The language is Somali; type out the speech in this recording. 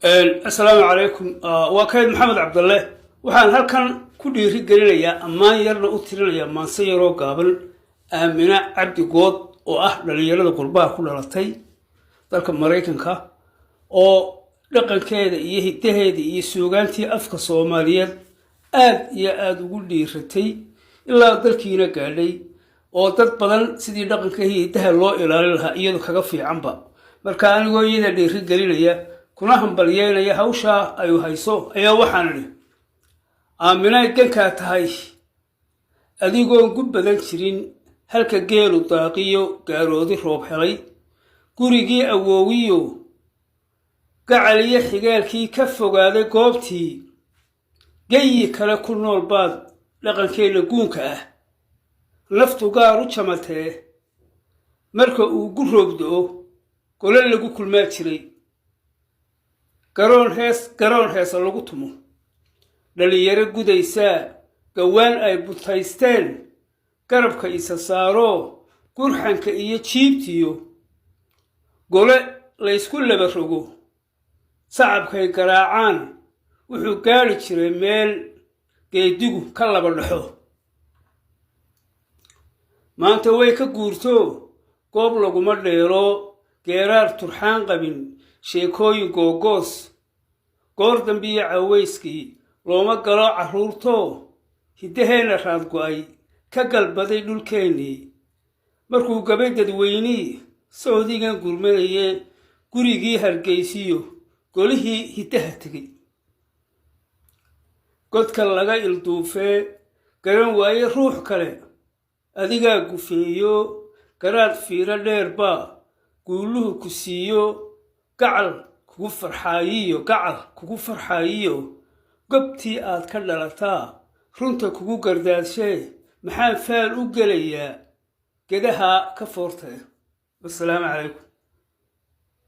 السلام عليكم وكيد محمد عبد الله وحان هلكن كديري غلينيا امان يرنا او تيرينيا مانسه يرو قابل امينه عبد قود oo ah dhalinyarada qurbaha ku dhalatay dalka Mareykanka oo dhaqankeeda iyo hidaheeda iyo suugaantii afka Soomaaliyeed aad ugu dhiiratay ilaa dalkiina gaadhay oo dad badan sidii dhaqanka hidaha loo ilaalin lahaa iyadoo kaga fiicanba marka anigoo iyada dhiiri gelinaya kuna hambalyeynaya hawsha ay hayso ayaa waxaan idhi aaminay ganka tahay adigoo gud badan jirin halka geelu daaqiyo gaaroodi roob helay gurigii awoowiyo gacaliye xigaalkii ka fogaaday goobtii gayi kale ku nool baad dhaqankeena guunka ah naftu gaar u jamatee marka uu gurroogdo gole lagu kulmaa jiray garoon heesa lagu tumo dhalinyaro gudaysaa gawaan ay butaysteen garabka isa saaro gurxanka iyo jiibtiyo gole la isku laba rogo sacabkay garaacaan wuxuu gaari jiray meel geedigu ka laba dhaxo maanta way ka guurto goob laguma dheelo geeraar turxaan qabin sheekooyin googoos goor dambiya caweyskii looma galo carruurto hidaheena raad go'ay ka galbaday dhulkeennii markuu gabay dadweynii Sacuudigan gurmadaye gurigii Hargeysiyo golihii hidaha tegay godka laga ilduufee garan waaye ruux kale adigaa gufeeyo garaad fiiro dheerba guuluhu ku siiyo gacal kugu farxaayiyo gobtii aad ka dhalataa runta kugu gardaadshay maxaan faal u gelayaa gedaha ka foortay. Wassalaamu calaykum.